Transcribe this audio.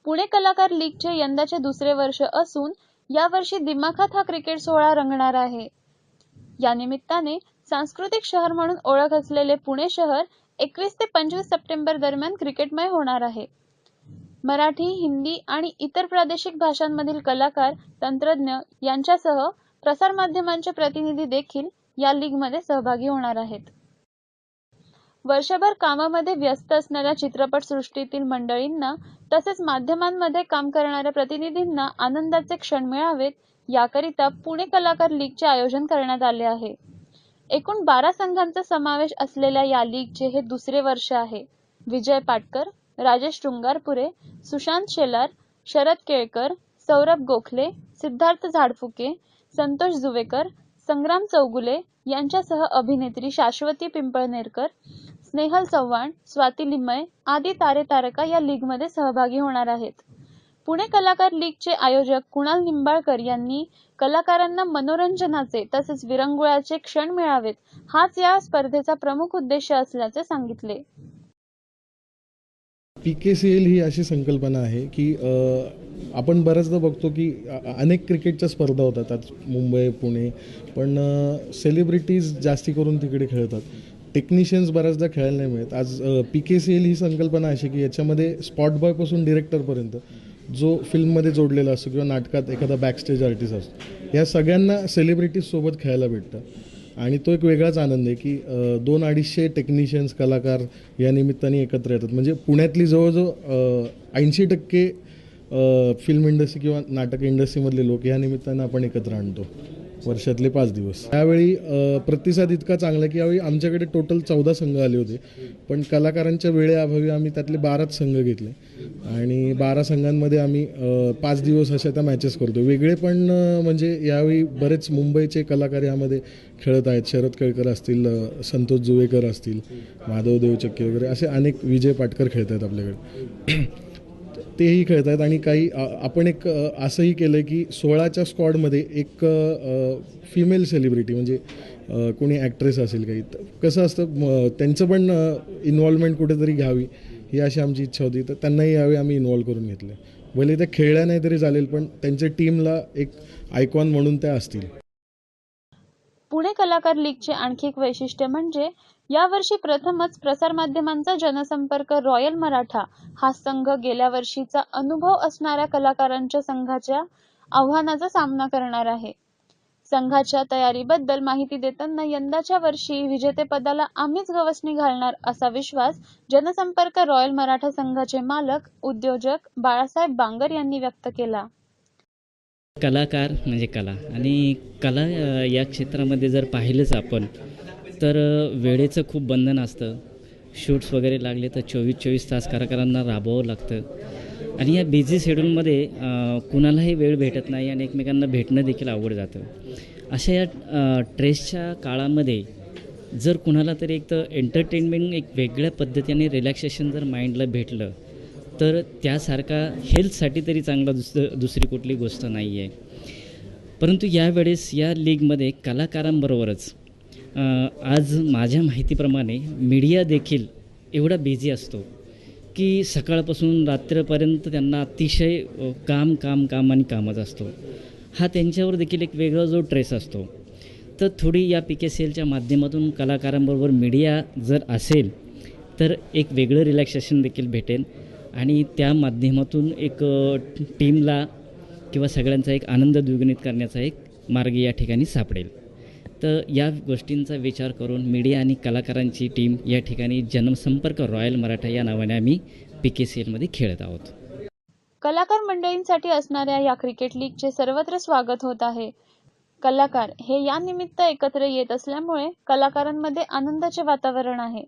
पुणे कलाकार लीगचे यंदाचे दुसरे वर्ष असून यावर्षी दिमाखात हा क्रिकेट सोहळा रंगणार आहे. या निमित्ताने सांस्कृतिक शहर म्हणून ओळख असलेले पुणे शहर 21 ते 25 सप्टेंबर दरम्यान क्रिकेटमय होणार आहे. मराठी, हिंदी आणि इतर प्रादेशिक भाषांमधील कलाकार, तंत्रज्ञ यांच्यासह प्रसारमाध्यमांचे प्रतिनिधी देखील या लीगमध्ये सहभागी होणार आहेत. वर्षभर कामामध्ये व्यस्त असणाऱ्या चित्रपटसृष्टीतील मंडळींना तसेच माध्यमांमध्ये काम करणाऱ्या प्रतिनिधींना आनंदाचे क्षण मिळावेत याकरिता पुणे कलाकार लीगचे आयोजन करण्यात आले आहे. एकूण 12 संघांचा समावेश असलेल्या या लीगचे हे दुसरे वर्ष आहे. विजय पाटकर, राजेश शृंगारपुरे, सुशांत शेलार, शरद केळकर, सौरभ गोखले, सिद्धार्थ झाडफुके, संतोष जुवेकर, संग्राम चौगुले यांच्यासह अभिनेत्री शाश्वती पिंपळनेरकर, स्नेहल चव्हाण, स्वाती लिमय आदी तारे-तारका या लीगमध्ये सहभागी होणार आहेत. पुणे कलाकार लीगचे आयोजक कुणाल निंबाळकर यांनी कलाकारांना मनोरंजनाचे तसेच विरंगुळ्याचे क्षण मिळावेत हाच या स्पर्धेचा प्रमुख उद्देश असल्याचे सांगितले. PKCL ही अशी संकल्पना आहे की आपण बऱ्याचदा बघतो की अनेक क्रिकेटच्या स्पर्धा होतात आज मुंबई, पुणे, पण सेलिब्रिटीज जास्ती करून तिकडे खेळतात. टेक्निशियन्स बऱ्याचदा खेळायला नाही मिळत. आज PKCL ही संकल्पना अशी की याच्यामध्ये स्पॉट बॉयपासून डिरेक्टरपर्यंत जो फिल्ममध्ये जोडलेला असतो किंवा नाटकात एखादा बॅकस्टेज आर्टिस्ट असतो, या सगळ्यांना सेलिब्रिटीजसोबत खेळायला भेटतं आणि तो एक वेगळाच आनंद आहे की 200-250 टेक्निशियन्स, कलाकार या निमित्ताने एकत्र येतात. म्हणजे पुण्यातली जवळजवळ 80% फिल्म इंडस्ट्री किंवा नाटक इंडस्ट्रीमधले लोक या निमित्तानं आपण एकत्र आणतो वर्षातले 5 दिवस. यावेळी प्रतिसाद इतका चांगला की यावेळी आमच्याकडे टोटल 14 संघ आले होते, पण कलाकारांच्या वेळेअभावी आम्ही त्यातले 12च संघ घेतले आणि 12 संघांमध्ये आम्ही 5 दिवस अशा त्या मॅचेस करतो. वेगळे पण म्हणजे यावेळी बरेच मुंबईचे कलाकार यामध्ये खेळत आहेत. शरद केळकर असतील, संतोष जुवेकर असतील, माधव देवचक्के वगैरे असे अनेक, विजय पाटकर खेळत आहेत आपल्याकडे, तेही खेळत आहेत. आणि काही आपण एक असंही केलं की 16च्या स्क्वॉडमध्ये एक फिमेल सेलिब्रिटी म्हणजे कोणी ॲक्ट्रेस असेल काही, कसं असतं त्यांचं पण इन्व्हॉल्वमेंट कुठेतरी घ्यावी ही अशी आमची इच्छा होती. तर त्यांनाही यावेळी आम्ही इन्व्हॉल्व करून घेतले. भले त्या खेळल्या नाही तरी चालेल, पण त्यांच्या टीमला एक आयकॉन म्हणून त्या असतील. पुणे कलाकार लीगचे आणखी एक वैशिष्ट्य म्हणजे यावर्षी प्रथमच प्रसारमाध्यमांचा जनसंपर्क रॉयल मराठा हा संघ गेल्या वर्षीचा अनुभव असणाऱ्या कलाकारांच्या संघाच्या आव्हानाचा सामना करणार आहे. संघाच्या तयारीबद्दल माहिती देताना यंदाच्या वर्षी विजेतेपदाला आम्हीच गवसणी घालणार असा विश्वास जनसंपर्क रॉयल मराठा संघाचे मालक उद्योजक बाळासाहेब बांगर यांनी व्यक्त केला. कलाकार म्हणजे कला आणि कला या क्षेत्रामध्ये जर पाहिलंच आपण तर वेळेचं खूप बंधन असतं. शूट्स वगैरे लागले तर 24-24 तास कलाकारांना राबवावं लागतं आणि या बिझी शेड्यूलमध्ये कुणालाही वेळ भेटत नाही आणि एकमेकांना भेटणं देखील अवघड जातं. अशा या ट्रेसच्या काळामध्ये जर कुणाला तरी एक तर एंटरटेनमेंट एक वेगळ्या पद्धतीने रिलॅक्सेशन जर माइंडला भेटलं तर त्यासारखा हेल्थसाठी तरी चांगला दुसरी कुठली गोष्ट नाही आहे. परंतु यावेळेस या लीगमध्ये कलाकारांबरोबरच आज माझ्या माहितीप्रमाणे मीडिया देखील एवढा बिझी असतो की सकाळपासून रात्रीपर्यंत त्यांना अतिशय काम काम काम आणि कामच असतो. हा त्यांच्यावर देखील एक वेगळा जो ट्रेस असतो. तर थोडी या PKCLच्या माध्यमातून कलाकारांबरोबर मीडिया जर असेल तर एक वेगळं रिलॅक्सेशन देखील भेटेल आणि त्या माध्यमातून एक टीमला किंवा सगळ्यांचा एक आनंद द्विगुणित करण्याचा एक मार्ग या ठिकाणी सापडेल. तर या गोष्टींचा विचार करून मीडिया आणि कलाकारांची टीम या ठिकाणी जनसंपर्क रॉयल मराठा या नावाने आम्ही PKCLमध्ये खेळत आहोत. कलाकार मंडळींसाठी असणाऱ्या या क्रिकेट लीगचे सर्वत्र स्वागत होत आहे. कलाकार हे या निमित्त एकत्र येत असल्यामुळे कलाकारांमध्ये आनंदाचे वातावरण आहे.